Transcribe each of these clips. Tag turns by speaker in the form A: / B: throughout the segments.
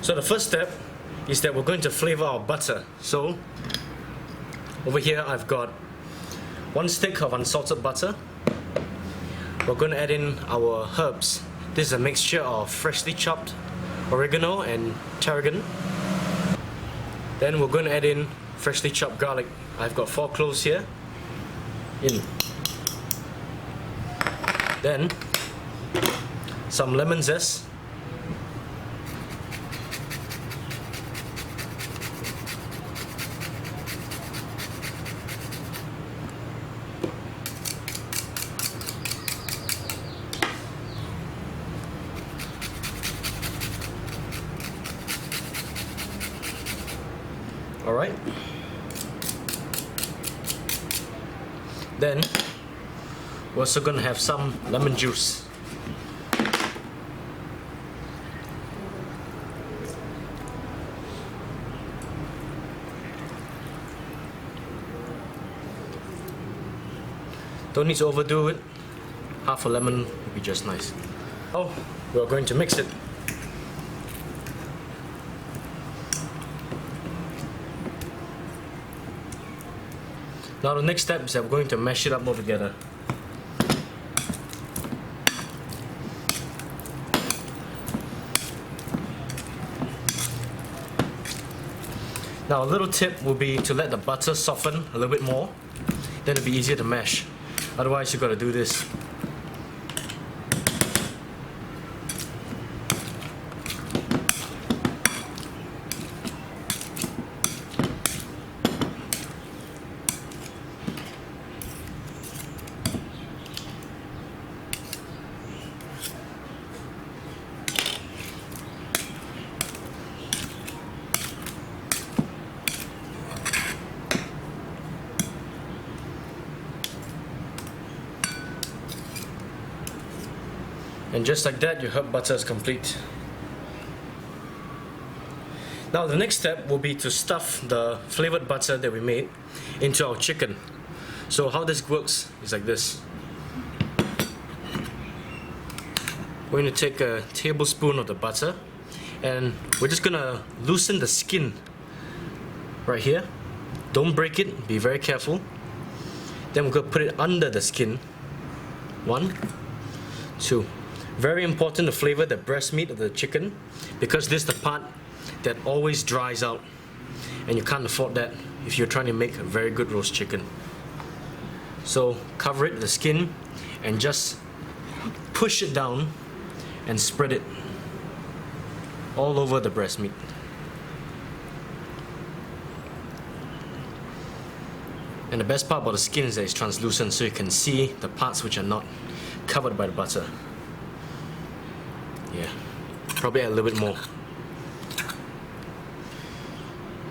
A: So the first step is that we're going to flavor our butter. So over here I've got 1 stick of unsalted butter. We're going to add in our herbs. This is a mixture of freshly chopped oregano and tarragon. Then we're going to add in freshly chopped garlic. I've got 4 cloves here. In. Then some lemon zest. Alright. Then we're also going to have some lemon juice. Don't need to overdo it. Half a lemon would be just nice. Oh, we're going to mix it. Now the next step is that we're going to mash it up all together. Now a little tip will be to let the butter soften a little bit more, then it'll be easier to mash. Otherwise you've got to do this. And just like that, your herb butter is complete. Now the next step will be to stuff the flavored butter that we made into our chicken. So how this works is like this. We're going to take a tablespoon of the butter and we're just going to loosen the skin right here. Don't break it, be very careful. Then we're going to put it under the skin. 1, 2. Very important to flavor the breast meat of the chicken because this is the part that always dries out and you can't afford that if you're trying to make a very good roast chicken. So cover it with the skin and just push it down and spread it all over the breast meat. And the best part about the skin is that it's translucent so you can see the parts which are not covered by the butter. Yeah, probably add a little bit more.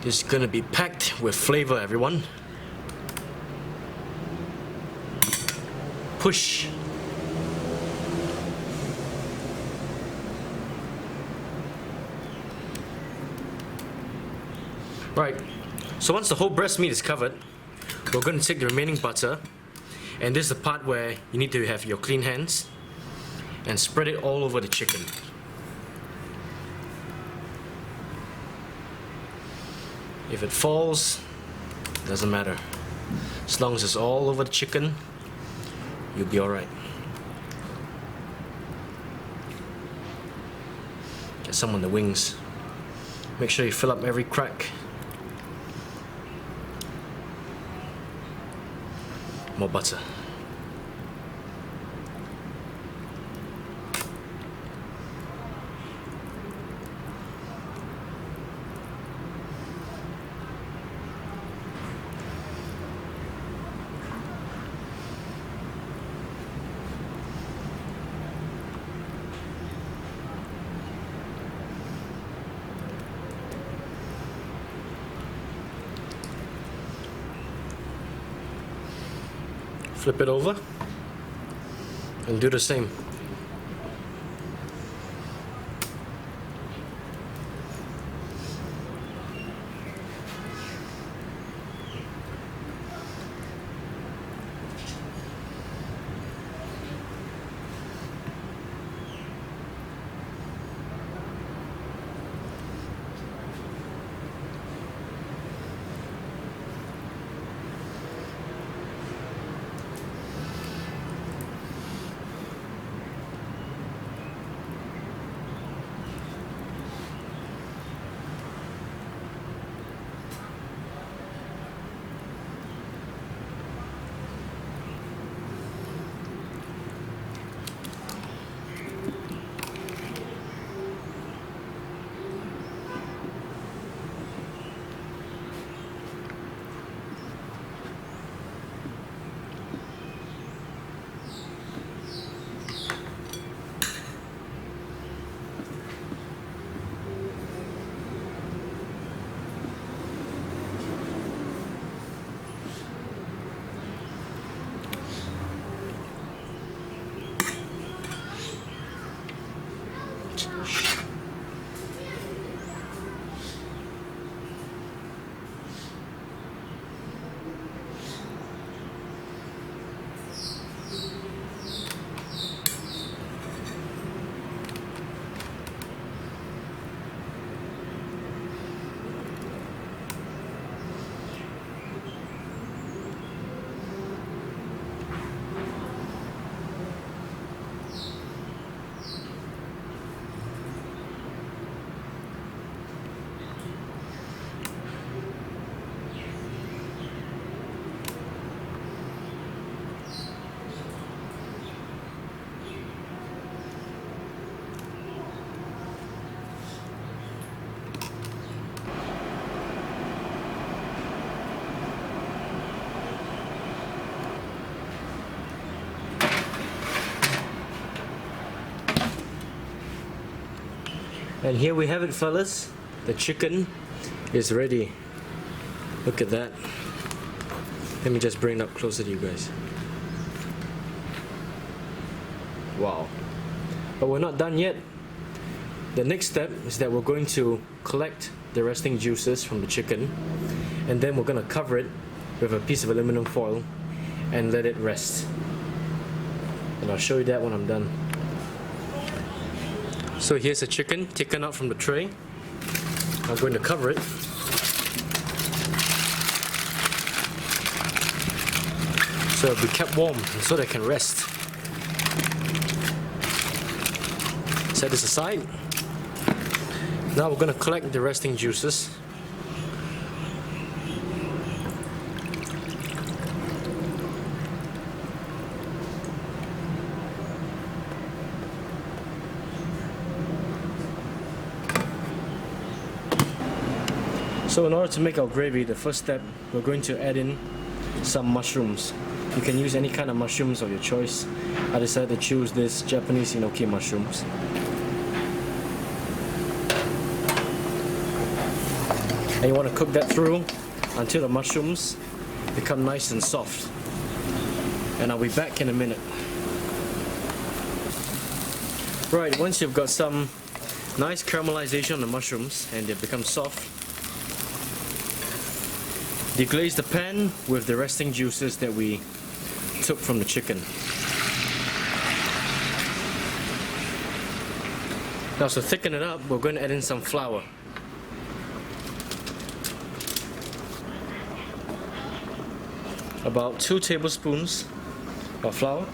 A: This is gonna be packed with flavor, everyone. Push. Right, so once the whole breast meat is covered, we're going to take the remaining butter, and this is the part where you need to have your clean hands and spread it all over the chicken. If it falls, doesn't matter. As long as it's all over the chicken, you'll be alright. Get some on the wings. Make sure you fill up every crack. More butter. Flip it over and do the same. And here we have it, fellas. The chicken is ready. Look at that. Let me just bring it up closer to you guys. Wow. But we're not done yet. The next step is that we're going to collect the resting juices from the chicken, and then we're going to cover it with a piece of aluminum foil and let it rest. And I'll show you that when I'm done. So here's the chicken taken out from the tray. I'm going to cover it. So it'll be kept warm so that it can rest. Set this aside. Now we're going to collect the resting juices. So in order to make our gravy, the first step, we're going to add in some mushrooms. You can use any kind of mushrooms of your choice. I decided to choose this Japanese enoki mushrooms. And you want to cook that through until the mushrooms become nice and soft. And I'll be back in a minute. Right, once you've got some nice caramelization on the mushrooms and they've become soft, deglaze the pan with the resting juices that we took from the chicken. Now to thicken it up, we're going to add in some flour. About 2 tablespoons of flour.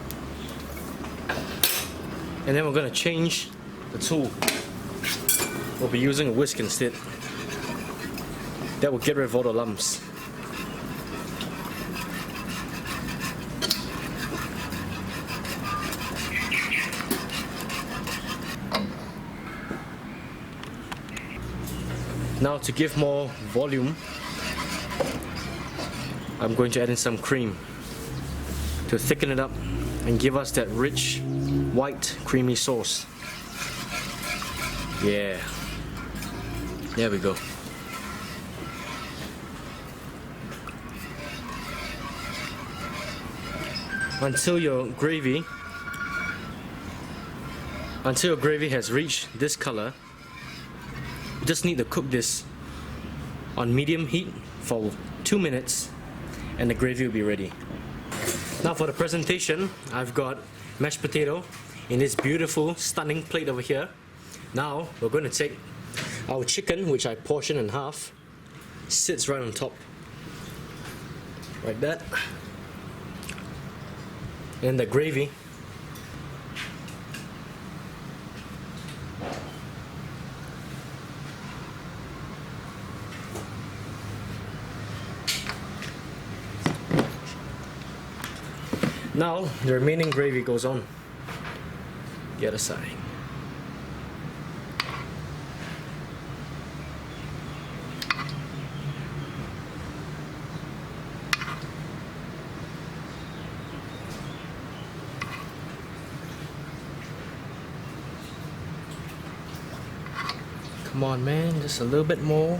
A: And then we're going to change the tool. We'll be using a whisk instead. That will get rid of all the lumps. Now to give more volume, I'm going to add in some cream to thicken it up and give us that rich, white, creamy sauce. Yeah, there we go. Until your gravy has reached this color, you just need to cook this on medium heat for 2 minutes and the gravy will be ready. Now for the presentation, I've got mashed potato in this beautiful, stunning plate over here. Now we're going to take our chicken, which I portioned in half, sits right on top, like that. And the gravy. Now the remaining gravy goes on the other side. Come on, man, just a little bit more.